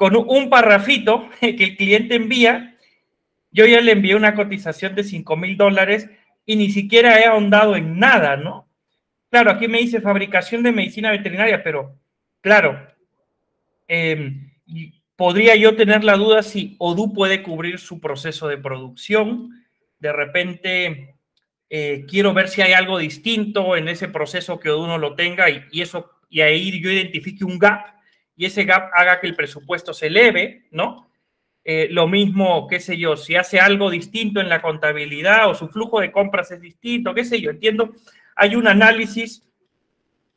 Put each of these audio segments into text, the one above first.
con un parrafito que el cliente envía, yo ya le envié una cotización de $5,000 y ni siquiera he ahondado en nada, ¿no? Claro, aquí me dice fabricación de medicina veterinaria, pero claro, podría yo tener la duda si Odoo puede cubrir su proceso de producción. De repente, quiero ver si hay algo distinto en ese proceso que Odoo no lo tenga y ahí yo identifique un gap y ese gap haga que el presupuesto se eleve, ¿no? Lo mismo, qué sé yo, si hace algo distinto en la contabilidad o su flujo de compras es distinto, qué sé yo, entiendo. Hay un análisis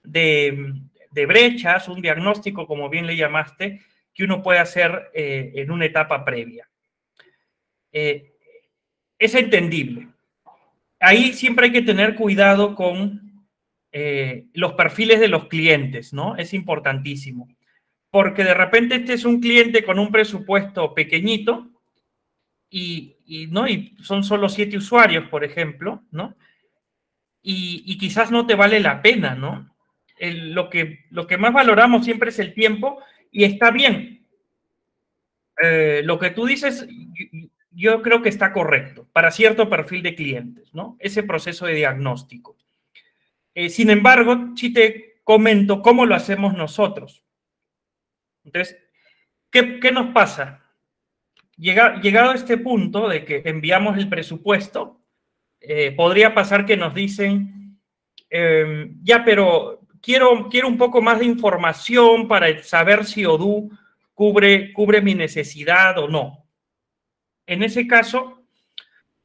de brechas, un diagnóstico, como bien le llamaste, que uno puede hacer en una etapa previa. Es entendible. Ahí siempre hay que tener cuidado con los perfiles de los clientes, ¿no? Es importantísimo. Porque de repente este es un cliente con un presupuesto pequeñito ¿no? Y son solo 7 usuarios, por ejemplo, ¿no? Y quizás no te vale la pena, ¿no? Lo que más valoramos siempre es el tiempo y está bien. Lo que tú dices, yo creo que está correcto para cierto perfil de clientes, ¿no? Ese proceso de diagnóstico. Sin embargo, sí te comento cómo lo hacemos nosotros. Entonces, ¿qué nos pasa? Llegado a este punto de que enviamos el presupuesto, podría pasar que nos dicen, ya, pero quiero un poco más de información para saber si Odoo cubre mi necesidad o no. En ese caso,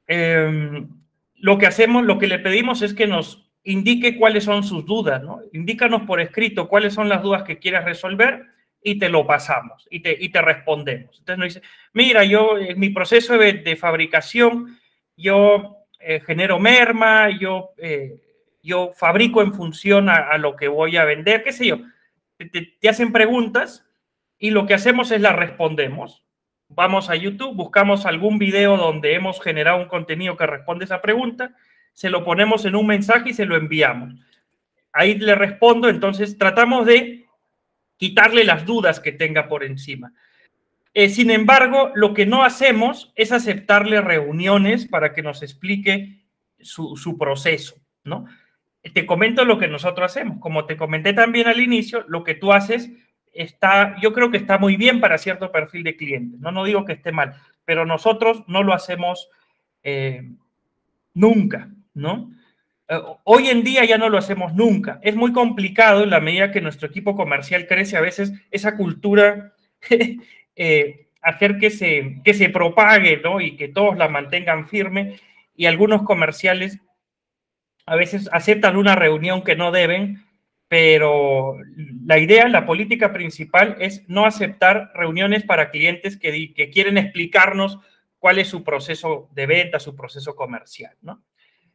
lo que hacemos, lo que le pedimos es que nos indique cuáles son sus dudas, ¿no? Indícanos por escrito cuáles son las dudas que quieras resolver y te lo pasamos y te respondemos. Entonces nos dice, mira, yo en mi proceso de fabricación, yo genero merma, yo fabrico en función a lo que voy a vender, qué sé yo. Te hacen preguntas y lo que hacemos es las respondemos. Vamos a YouTube, buscamos algún video donde hemos generado un contenido que responde a esa pregunta, se lo ponemos en un mensaje y se lo enviamos. Ahí le respondo, entonces tratamos de quitarle las dudas que tenga por encima. Sin embargo, lo que no hacemos es aceptarle reuniones para que nos explique su proceso, ¿no? Te comento lo que nosotros hacemos. Como te comenté también al inicio, lo que tú haces yo creo que está muy bien para cierto perfil de clientes. No digo que esté mal, pero nosotros no lo hacemos nunca, ¿no? Hoy en día ya no lo hacemos nunca. Es muy complicado en la medida que nuestro equipo comercial crece, a veces esa cultura hacer que se propague, ¿no? Y que todos la mantengan firme. Y algunos comerciales a veces aceptan una reunión que no deben, pero la idea, la política principal es no aceptar reuniones para clientes que quieren explicarnos cuál es su proceso de venta, su proceso comercial, ¿no?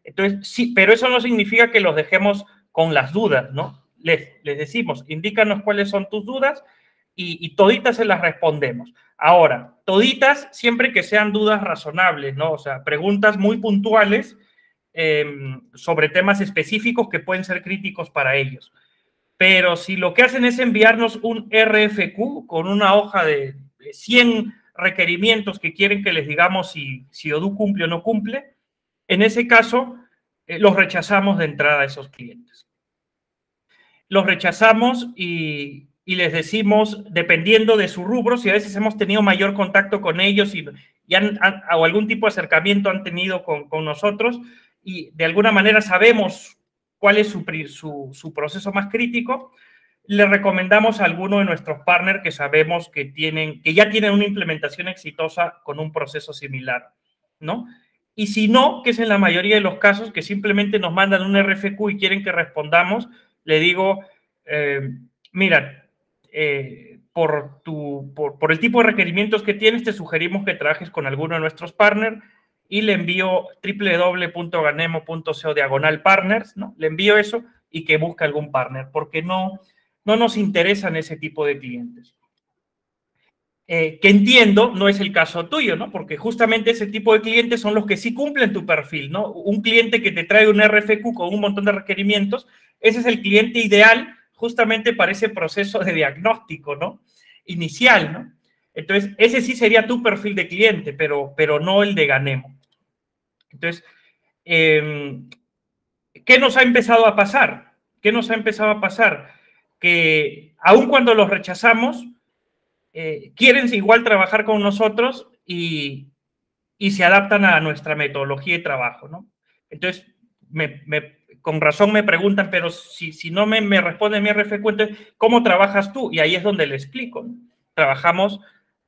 Entonces, sí, pero eso no significa que los dejemos con las dudas, ¿no? Les decimos, indícanos cuáles son tus dudas y toditas se las respondemos. Ahora, toditas siempre que sean dudas razonables, ¿no? O sea, preguntas muy puntuales sobre temas específicos que pueden ser críticos para ellos. Pero si lo que hacen es enviarnos un RFQ con una hoja de 100 requerimientos que quieren que les digamos si Odoo cumple o no cumple, en ese caso los rechazamos de entrada a esos clientes. Los rechazamos y les decimos, dependiendo de su rubro, si a veces hemos tenido mayor contacto con ellos o algún tipo de acercamiento han tenido con nosotros, y de alguna manera sabemos cuál es su proceso más crítico, le recomendamos a alguno de nuestros partners que sabemos que ya tienen una implementación exitosa con un proceso similar, ¿no? Y si no, que es en la mayoría de los casos, que simplemente nos mandan un RFQ y quieren que respondamos, le digo, mira, por el tipo de requerimientos que tienes, te sugerimos que trabajes con alguno de nuestros partners, y le envío www.ganemo.co/partners, ¿no? Le envío eso y que busque algún partner, porque no nos interesan ese tipo de clientes. Que entiendo, no es el caso tuyo, ¿no? Porque justamente ese tipo de clientes son los que sí cumplen tu perfil, ¿no? Un cliente que te trae un RFQ con un montón de requerimientos, ese es el cliente ideal justamente para ese proceso de diagnóstico, ¿no? Inicial, ¿no? Entonces, ese sí sería tu perfil de cliente, pero no el de Ganemo. Entonces, ¿qué nos ha empezado a pasar? ¿Qué nos ha empezado a pasar? Que aun cuando los rechazamos, quieren igual trabajar con nosotros y se adaptan a nuestra metodología de trabajo, ¿no? Entonces, con razón me preguntan, pero si no me responden mi RF cuenta, ¿cómo trabajas tú? Y ahí es donde le explico, ¿no? Trabajamos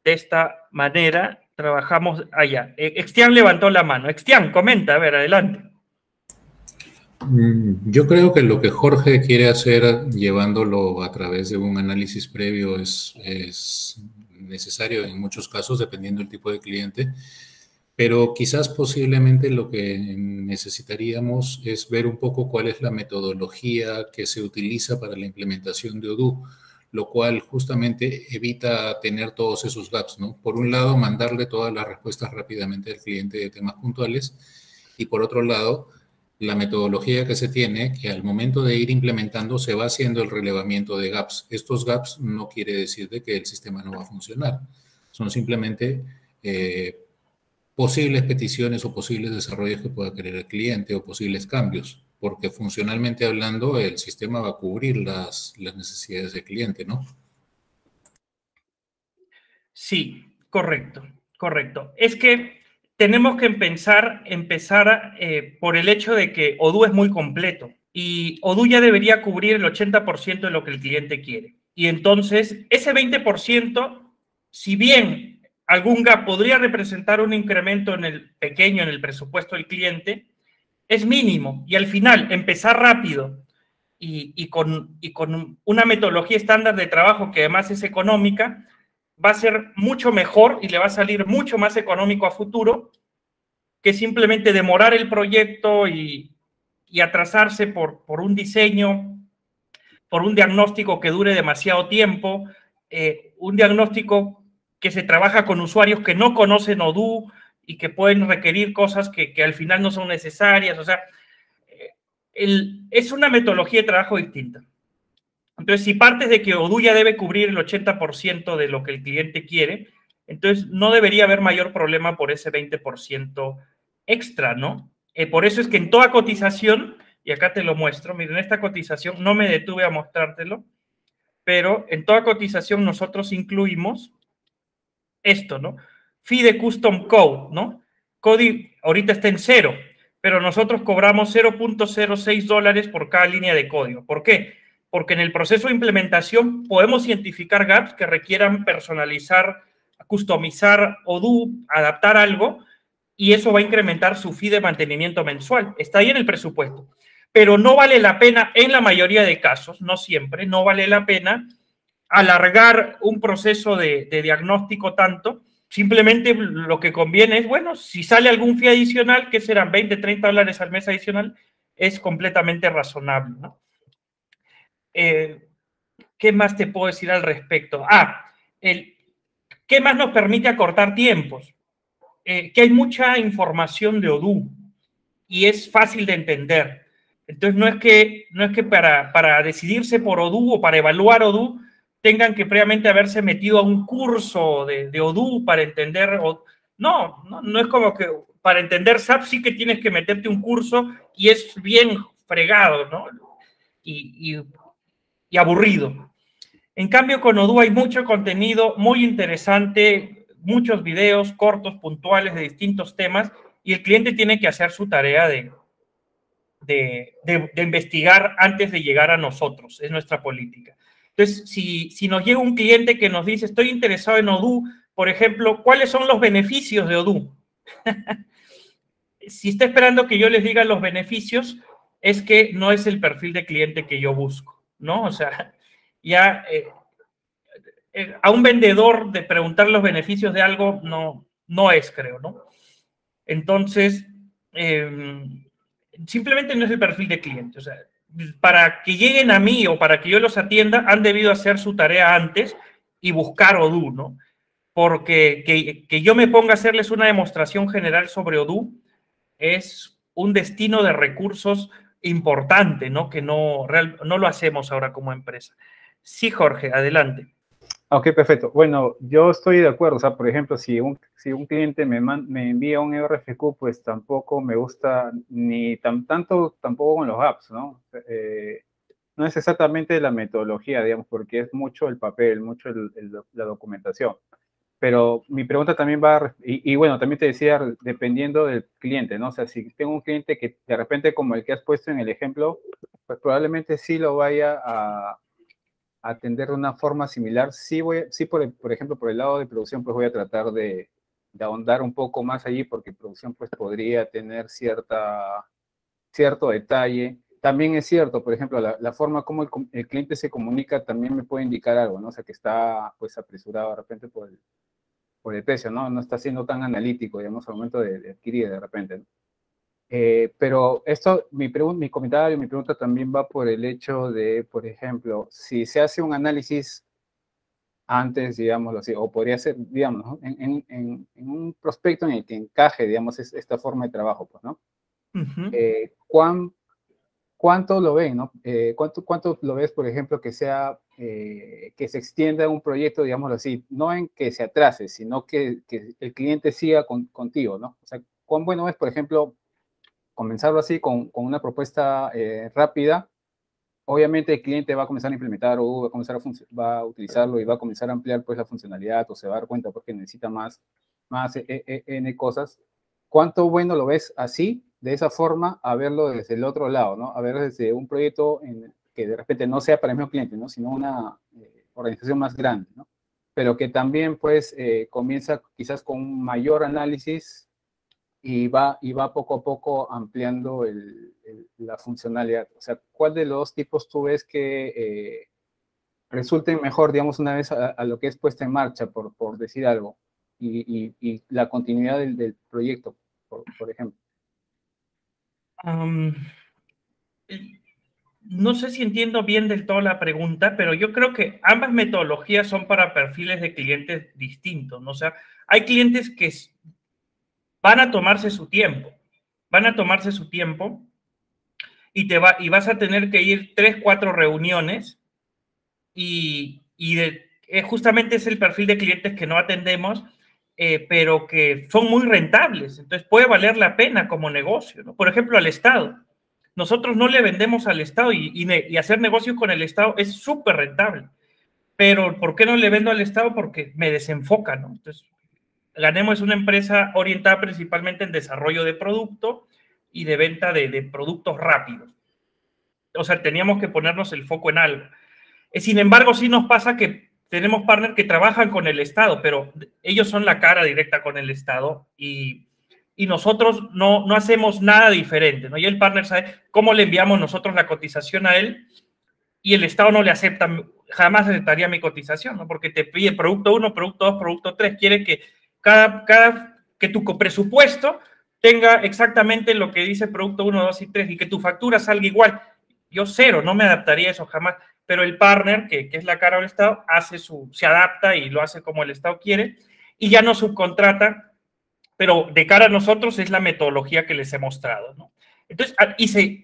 de esta manera, trabajamos allá. Extian levantó la mano. Extian, comenta, a ver, adelante. Yo creo que lo que Jorge quiere hacer llevándolo a través de un análisis previo es necesario en muchos casos, dependiendo del tipo de cliente, pero quizás posiblemente lo que necesitaríamos es ver un poco cuál es la metodología que se utiliza para la implementación de Odoo, lo cual justamente evita tener todos esos gaps, ¿no? Por un lado, mandarle todas las respuestas rápidamente al cliente de temas puntuales y por otro lado, la metodología que se tiene, que al momento de ir implementando se va haciendo el relevamiento de gaps. Estos gaps no quiere decir de que el sistema no va a funcionar, son simplemente posibles peticiones o posibles desarrollos que pueda querer el cliente o posibles cambios, porque funcionalmente hablando el sistema va a cubrir las necesidades del cliente, ¿no? Sí, correcto, correcto. Es que tenemos que empezar por el hecho de que Odoo es muy completo y Odoo ya debería cubrir el 80% de lo que el cliente quiere. Y entonces, ese 20%, si bien algún gap podría representar un incremento en el pequeño en el presupuesto del cliente, es mínimo. Y al final, empezar rápido y con una metodología estándar de trabajo que además es económica, va a ser mucho mejor y le va a salir mucho más económico a futuro que simplemente demorar el proyecto y atrasarse por un diseño, por un diagnóstico que dure demasiado tiempo, un diagnóstico que se trabaja con usuarios que no conocen Odoo y que pueden requerir cosas que al final no son necesarias. O sea, es una metodología de trabajo distinta. Entonces, si partes de que Odoo ya debe cubrir el 80% de lo que el cliente quiere, entonces no debería haber mayor problema por ese 20% extra, ¿no? Por eso es que en toda cotización, y acá te lo muestro, miren, esta cotización no me detuve a mostrártelo, pero en toda cotización nosotros incluimos esto, ¿no? Fee de Custom Code, ¿no? Cody ahorita está en 0, pero nosotros cobramos $0.06 por cada línea de código. ¿Por qué? Porque en el proceso de implementación podemos identificar gaps que requieran personalizar, customizar Odoo, adaptar algo, y eso va a incrementar su fee de mantenimiento mensual. Está ahí en el presupuesto. Pero no vale la pena, en la mayoría de casos, no siempre, no vale la pena alargar un proceso de diagnóstico tanto. Simplemente lo que conviene es, bueno, si sale algún fee adicional, que serán $20, $30 al mes adicional, es completamente razonable, ¿no? ¿Qué más te puedo decir al respecto? ¿Qué más nos permite acortar tiempos? Que hay mucha información de Odoo y es fácil de entender. Entonces, no es que para decidirse por Odoo o para evaluar Odoo tengan que previamente haberse metido a un curso de Odoo para entender. No es como que para entender SAP sí que tienes que meterte un curso y es bien fregado, ¿no? Y aburrido. En cambio, con Odoo hay mucho contenido muy interesante, muchos videos cortos, puntuales de distintos temas, y el cliente tiene que hacer su tarea de investigar antes de llegar a nosotros. Es nuestra política. Entonces, si nos llega un cliente que nos dice, estoy interesado en Odoo, por ejemplo, ¿cuáles son los beneficios de Odoo? Si está esperando que yo les diga los beneficios, es que no es el perfil de cliente que yo busco, ¿no? O sea, ya a un vendedor de preguntar los beneficios de algo no es, creo, ¿no? Entonces, simplemente no es el perfil de cliente. O sea, para que lleguen a mí o para que yo los atienda, han debido hacer su tarea antes y buscar Odoo, ¿no? Porque que yo me ponga a hacerles una demostración general sobre Odoo es un destino de recursos importante, ¿no? Que no lo hacemos ahora como empresa. Sí, Jorge, adelante. Ok, perfecto. Bueno, yo estoy de acuerdo. O sea, por ejemplo, si un cliente me envía un RFQ, pues tampoco me gusta ni tanto tampoco con los apps, ¿no? No es exactamente la metodología, digamos, porque es mucho el papel, mucho la documentación. Pero mi pregunta también va, y bueno, también te decía, dependiendo del cliente, ¿no? O sea, si tengo un cliente que de repente, como el que has puesto en el ejemplo, pues probablemente sí lo vaya a atender de una forma similar. Sí por ejemplo, por el lado de producción, pues voy a tratar de ahondar un poco más allí, porque producción pues podría tener cierto detalle. También es cierto, por ejemplo, la forma como el cliente se comunica también me puede indicar algo, ¿no? O sea, que está pues apresurado de repente por el precio, ¿no? No está siendo tan analítico, digamos, al momento de adquirir de repente, ¿no? Pero esto, mi comentario, mi pregunta también va por el hecho de, por ejemplo, si se hace un análisis antes, digámoslo así, o podría ser, digamos, ¿no? En un prospecto en el que encaje, digamos, esta forma de trabajo, pues, ¿no? ¿Cuánto lo ven, ¿no? ¿Cuánto lo ves, por ejemplo, que que se extienda un proyecto, digámoslo así, no en que se atrase, sino que el cliente siga contigo, ¿no? O sea, ¿cuán bueno es, por ejemplo, comenzarlo así con una propuesta rápida? Obviamente el cliente va a comenzar a implementar o va a comenzar va a utilizarlo y va a comenzar a ampliar pues la funcionalidad o se va a dar cuenta porque necesita más N cosas. ¿Cuánto bueno lo ves así, de esa forma, a verlo desde el otro lado, ¿no? A ver desde un proyecto que de repente no sea para el mismo cliente, ¿no? Sino una organización más grande, ¿no? Pero que también pues comienza quizás con un mayor análisis y va poco a poco ampliando la funcionalidad. O sea, ¿cuál de los tipos tú ves que resulten mejor, digamos, una vez a lo que es puesta en marcha, por decir algo, y la continuidad del proyecto, por ejemplo? Um, no sé si entiendo bien del todo la pregunta, pero yo creo que ambas metodologías son para perfiles de clientes distintos, ¿no? O sea, hay clientes que van a tomarse su tiempo, van a tomarse su tiempo y vas a tener que ir 3, 4 reuniones justamente es el perfil de clientes que no atendemos, pero que son muy rentables. Entonces puede valer la pena como negocio, ¿no? Por ejemplo, al Estado. Nosotros no le vendemos al Estado y hacer negocios con el Estado es súper rentable. Pero ¿por qué no le vendo al Estado? Porque me desenfoca, ¿no? Entonces, Ganemo es una empresa orientada principalmente en desarrollo de producto y de venta de productos rápidos. O sea, teníamos que ponernos el foco en algo. Sin embargo, sí nos pasa que tenemos partners que trabajan con el Estado, pero ellos son la cara directa con el Estado y nosotros no hacemos nada diferente, ¿no? Y el partner sabe cómo le enviamos nosotros la cotización a él y el Estado no le acepta, jamás aceptaría mi cotización, ¿no? Porque te pide producto 1, producto 2, producto 3, quiere que que tu presupuesto tenga exactamente lo que dice producto 1, 2 y 3 y que tu factura salga igual. Yo cero, no me adaptaría a eso jamás, pero el partner, que es la cara del Estado, se adapta y lo hace como el Estado quiere y ya no subcontrata, pero de cara a nosotros es la metodología que les he mostrado, ¿no? Entonces,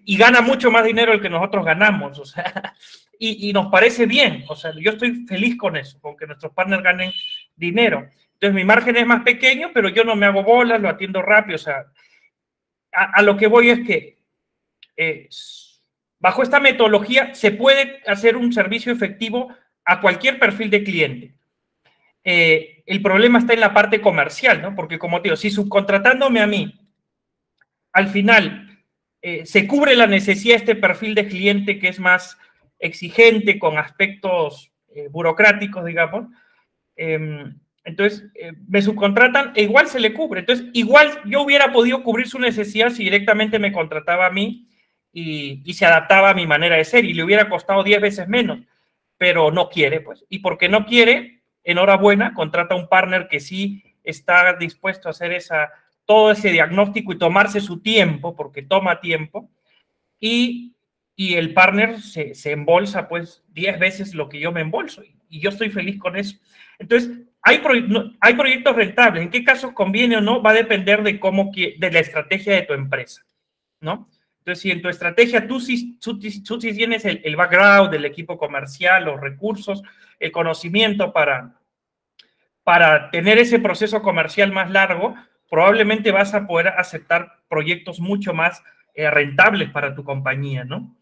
y gana mucho más dinero el que nosotros ganamos, o sea, y nos parece bien, o sea, yo estoy feliz con eso, con que nuestros partners ganen dinero. Entonces, mi margen es más pequeño, pero yo no me hago bolas, lo atiendo rápido, o sea, a lo que voy es que bajo esta metodología se puede hacer un servicio efectivo a cualquier perfil de cliente. El problema está en la parte comercial, ¿no? Porque como te digo, si subcontratándome a mí, al final se cubre la necesidad de este perfil de cliente que es más exigente, con aspectos burocráticos, digamos, entonces me subcontratan e igual se le cubre. Entonces, igual yo hubiera podido cubrir su necesidad si directamente me contrataba a mí y se adaptaba a mi manera de ser y le hubiera costado 10 veces menos, pero no quiere, pues. Y porque no quiere, enhorabuena, contrata un partner que sí está dispuesto a hacer todo ese diagnóstico y tomarse su tiempo, porque toma tiempo, y, y el partner se embolsa pues 10 veces lo que yo me embolso, y yo estoy feliz con eso. Entonces, hay proyectos rentables. ¿En qué casos conviene o no? Va a depender de la estrategia de tu empresa, ¿no? Entonces, si en tu estrategia tú sí tienes el background del equipo comercial, los recursos, el conocimiento para tener ese proceso comercial más largo, probablemente vas a poder aceptar proyectos mucho más rentables para tu compañía, ¿no?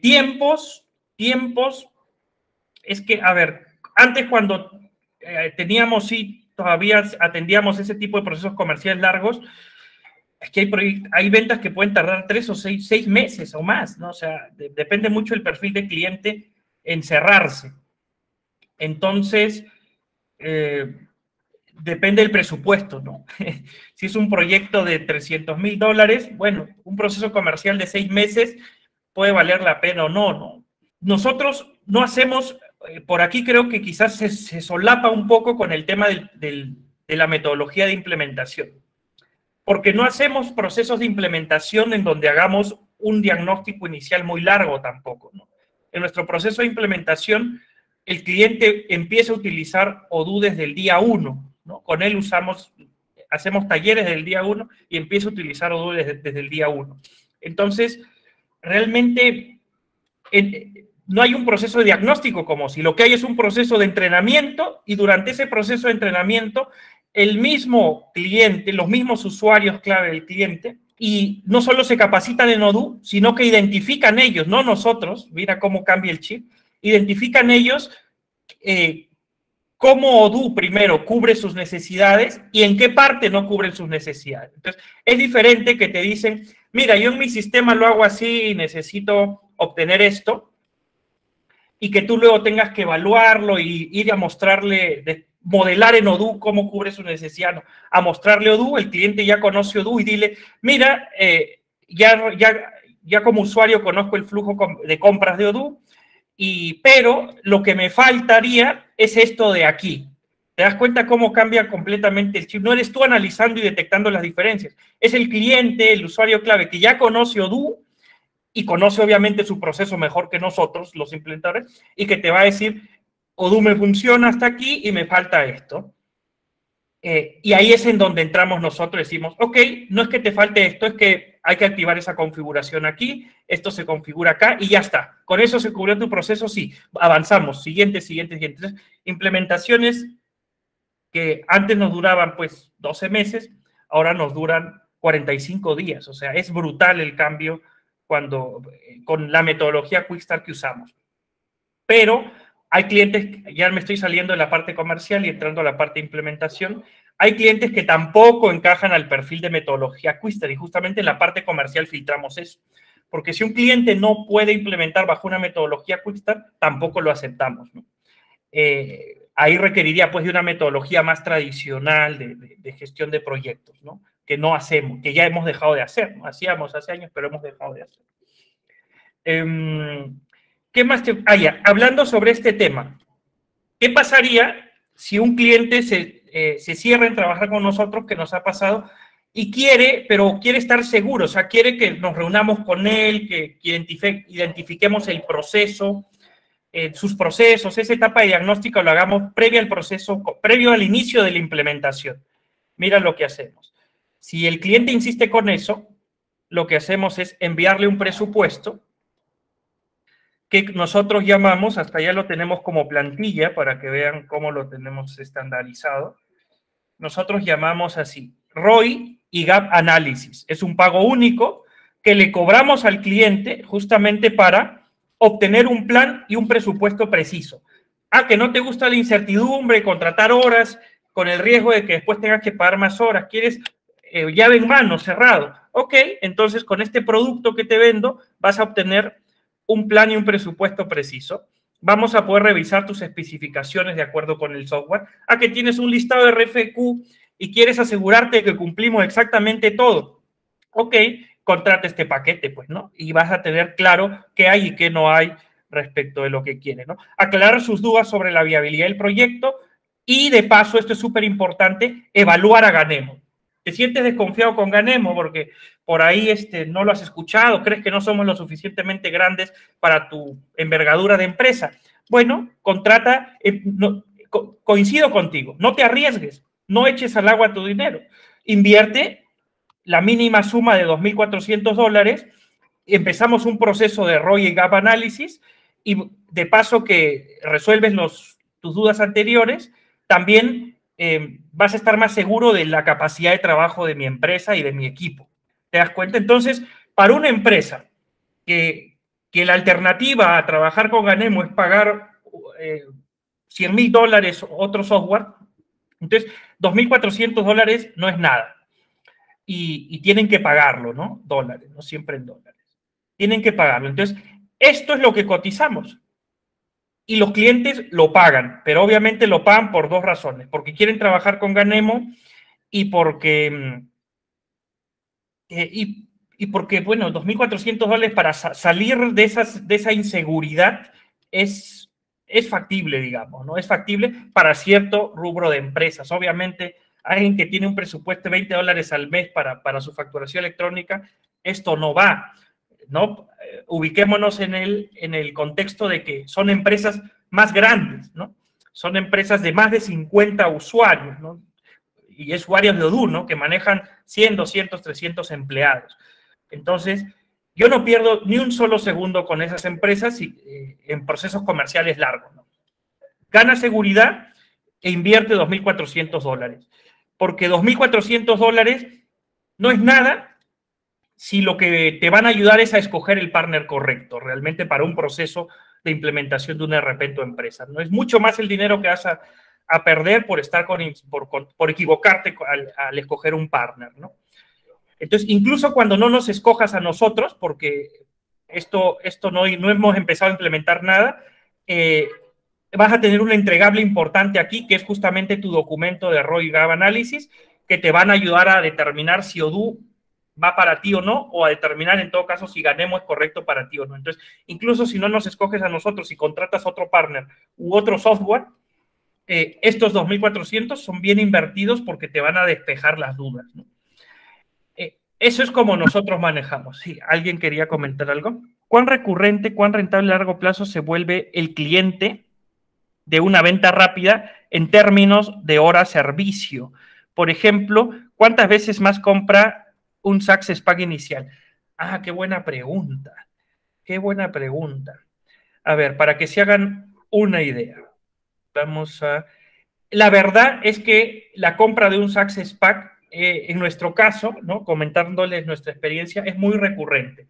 Tiempos, es que, a ver, antes cuando teníamos, sí, todavía atendíamos ese tipo de procesos comerciales largos, es que hay ventas que pueden tardar 3 o 6 meses o más, ¿no? O sea, depende mucho del perfil de cliente en cerrarse. Entonces, depende del presupuesto, ¿no? Si es un proyecto de $300,000, bueno, un proceso comercial de 6 meses puede valer la pena o no, ¿no? Nosotros no hacemos, por aquí creo que quizás se solapa un poco con el tema de la metodología de implementación, porque no hacemos procesos de implementación en donde hagamos un diagnóstico inicial muy largo tampoco, ¿no? En nuestro proceso de implementación, el cliente empieza a utilizar Odoo desde el día 1, ¿no? Con él hacemos talleres desde el día 1 y empieza a utilizar Odoo desde el día 1. Entonces, realmente no hay un proceso de diagnóstico como si, lo que hay es un proceso de entrenamiento y durante ese proceso de entrenamiento el mismo cliente, los mismos usuarios clave del cliente, y no solo se capacitan en Odoo, sino que identifican ellos, no nosotros, mira cómo cambia el chip, identifican ellos cómo Odoo primero cubre sus necesidades y en qué parte no cubren sus necesidades. Entonces, es diferente que te dicen, mira, yo en mi sistema lo hago así y necesito obtener esto, y que tú luego tengas que evaluarlo y ir a mostrarle, modelar en Odoo cómo cubre su necesidad, ¿no? A mostrarle Odoo, el cliente ya conoce Odoo y dile, mira, ya como usuario conozco el flujo de compras de Odoo, pero lo que me faltaría es esto de aquí. ¿Te das cuenta cómo cambia completamente el chip? No eres tú analizando y detectando las diferencias. Es el cliente, el usuario clave, que ya conoce Odoo y conoce obviamente su proceso mejor que nosotros, los implementadores, y que te va a decir, Odoo me funciona hasta aquí y me falta esto. Y ahí es en donde entramos nosotros y decimos, ok, no es que te falte esto, es que hay que activar esa configuración aquí, esto se configura acá y ya está. Con eso se cubrió tu proceso, sí. Avanzamos, siguiente. Entonces, implementaciones que antes nos duraban pues 12 meses, ahora nos duran 45 días. O sea, es brutal el cambio con la metodología Quickstart que usamos. Pero hay clientes, ya me estoy saliendo de la parte comercial y entrando a la parte de implementación, hay clientes que tampoco encajan al perfil de metodología Quickstart y justamente en la parte comercial filtramos eso. Porque si un cliente no puede implementar bajo una metodología Quickstart, tampoco lo aceptamos, ¿no? Ahí requeriría pues de una metodología más tradicional de gestión de proyectos, ¿no? Que no hacemos, que ya hemos dejado de hacer, ¿no? Hacíamos hace años, pero hemos dejado de hacer. ¿Qué más hablando sobre este tema, ¿qué pasaría si un cliente se cierra en trabajar con nosotros, que nos ha pasado, y pero quiere estar seguro, o sea, quiere que nos reunamos con él, que identifiquemos el proceso, sus procesos, esa etapa de diagnóstico lo hagamos previo al inicio de la implementación? Mira lo que hacemos. Si el cliente insiste con eso, lo que hacemos es enviarle un presupuesto que nosotros llamamos, hasta allá lo tenemos como plantilla para que vean cómo lo tenemos estandarizado. Nosotros llamamos así, ROI y Gap Análisis. Es un pago único que le cobramos al cliente justamente para obtener un plan y un presupuesto preciso. Que no te gusta la incertidumbre, contratar horas con el riesgo de que después tengas que pagar más horas. ¿Quieres llave en mano, cerrado? Ok, entonces con este producto que te vendo vas a obtener un plan y un presupuesto preciso. Vamos a poder revisar tus especificaciones de acuerdo con el software. Que tienes un listado de RFQ y quieres asegurarte de que cumplimos exactamente todo. Ok, contrata este paquete, pues, ¿no? Y vas a tener claro qué hay y qué no hay respecto de lo que quieres, ¿no? Aclarar sus dudas sobre la viabilidad del proyecto y, de paso, esto es súper importante, evaluar a Ganemo. ¿Te sientes desconfiado con Ganemo porque por ahí no lo has escuchado? ¿Crees que no somos lo suficientemente grandes para tu envergadura de empresa? Bueno, contrata, coincido contigo, no te arriesgues, no eches al agua tu dinero, invierte la mínima suma de $2.400, empezamos un proceso de ROI y gap análisis, y de paso que resuelves tus dudas anteriores, también vas a estar más seguro de la capacidad de trabajo de mi empresa y de mi equipo. ¿Te das cuenta? Entonces, para una empresa que la alternativa a trabajar con Ganemo es pagar $100.000 otro software, entonces $2.400 no es nada. Y tienen que pagarlo, ¿no? Dólares, no siempre en dólares. Tienen que pagarlo. Entonces, esto es lo que cotizamos. Y los clientes lo pagan, pero obviamente lo pagan por dos razones. Porque quieren trabajar con Ganemo y porque, bueno, $2.400 para salir de esa inseguridad es factible, digamos, ¿no? Es factible para cierto rubro de empresas. Obviamente, alguien que tiene un presupuesto de $20 al mes para su facturación electrónica, esto no va, ¿no? Ubiquémonos en el contexto de que son empresas más grandes, ¿no? Son empresas de más de 50 usuarios, ¿no? Y usuarios de Odoo, ¿no? Que manejan 100, 200, 300 empleados. Entonces, yo no pierdo ni un solo segundo con esas empresas en procesos comerciales largos, ¿no? Gana seguridad e invierte $2.400. Porque $2.400 no es nada si lo que te van a ayudar es a escoger el partner correcto, realmente para un proceso de implementación de un ERP en tu empresa. No es mucho más el dinero que vas a perder por equivocarte al escoger un partner, ¿no? Entonces, incluso cuando no nos escojas a nosotros, porque esto no hemos empezado a implementar nada, vas a tener un entregable importante aquí, que es justamente tu documento de ROI y Gap Análisis, que te van a ayudar a determinar si Odoo va para ti o no, o a determinar en todo caso si Ganemo es correcto para ti o no. Entonces, incluso si no nos escoges a nosotros y contratas otro partner u otro software, estos $2.400 son bien invertidos porque te van a despejar las dudas, ¿no? Eso es como nosotros manejamos. Sí, ¿alguien quería comentar algo? ¿Cuán recurrente, cuán rentable a largo plazo se vuelve el cliente de una venta rápida en términos de hora servicio? Por ejemplo, ¿cuántas veces más compra un Success Pack inicial? Ah, qué buena pregunta. Qué buena pregunta. A ver, para que se hagan una idea. Vamos a... La verdad es que la compra de un Success Pack, en nuestro caso, ¿no? Comentándoles nuestra experiencia, es muy recurrente.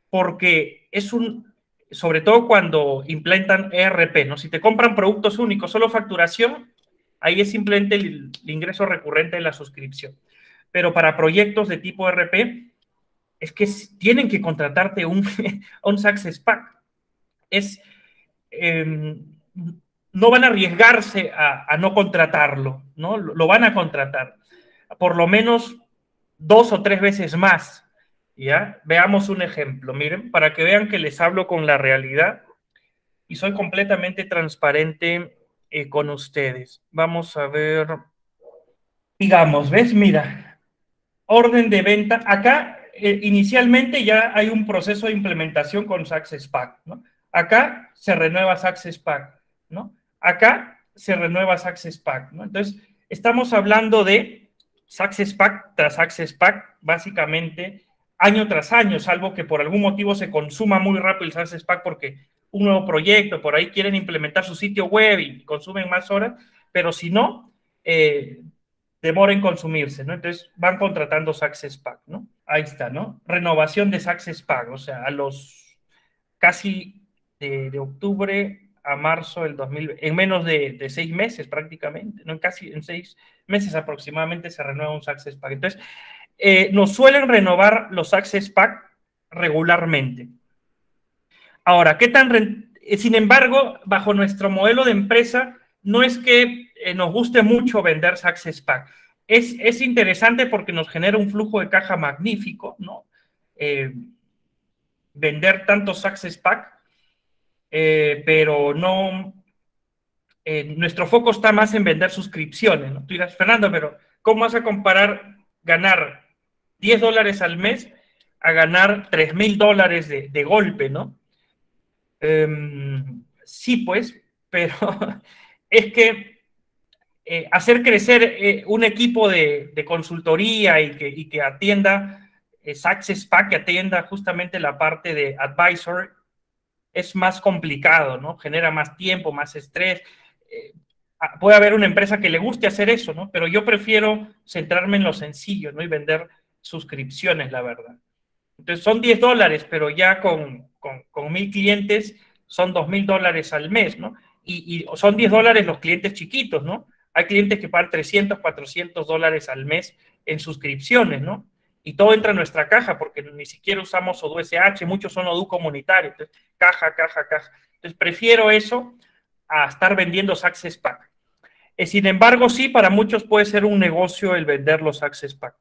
Porque sobre todo cuando implementan ERP, ¿no? Si te compran productos únicos, solo facturación, ahí es simplemente el ingreso recurrente de la suscripción. Pero para proyectos de tipo ERP, es que tienen que contratarte un Success Pack. No van a arriesgarse a no contratarlo, ¿no? Lo van a contratar. Por lo menos 2 o 3 veces más, ¿ya? Veamos un ejemplo, miren, para que vean que les hablo con la realidad y soy completamente transparente con ustedes. Vamos a ver, digamos, ¿ves? Mira, orden de venta. Acá, inicialmente ya hay un proceso de implementación con Success Pack, ¿no? Acá se renueva Success Pack, ¿no? Acá se renueva Success Pack, ¿no? Entonces, estamos hablando de Success Pack tras Success Pack, básicamente año tras año, salvo que por algún motivo se consuma muy rápido el Success Pack porque un nuevo proyecto, por ahí quieren implementar su sitio web y consumen más horas, pero si no, demora en consumirse, ¿no? Entonces van contratando Success Pack, ¿no? Ahí está, ¿no? Renovación de Success Pack, o sea, a los casi de octubre a marzo del 2000, en menos de 6 meses prácticamente, ¿no? Casi en 6 meses aproximadamente se renueva un Success Pack. Entonces, nos suelen renovar los Success Pack regularmente. Ahora, sin embargo, bajo nuestro modelo de empresa, no es que nos guste mucho vender Success Pack. Es interesante porque nos genera un flujo de caja magnífico, ¿no? Vender tanto Success Pack, pero no... nuestro foco está más en vender suscripciones, ¿no? Tú dirás, Fernando, pero ¿cómo vas a comparar ganar $10 al mes a ganar $3.000 de golpe, ¿no? Sí, pues, pero es que hacer crecer un equipo de consultoría y que atienda, Success Pack, que atienda justamente la parte de advisor, es más complicado, ¿no? Genera más tiempo, más estrés. Puede haber una empresa que le guste hacer eso, ¿no? Pero yo prefiero centrarme en lo sencillo, ¿no? Y vender suscripciones, la verdad. Entonces son $10, pero ya con 1,000 clientes son $2,000 al mes, ¿no? Y son $10 los clientes chiquitos, ¿no? Hay clientes que pagan $300, $400 al mes en suscripciones, ¿no? Y todo entra en nuestra caja porque ni siquiera usamos Odoo SH, muchos son Odoo comunitario, entonces caja. Entonces prefiero eso a estar vendiendo Success Pack. Sin embargo, sí, para muchos puede ser un negocio el vender los Success Pack.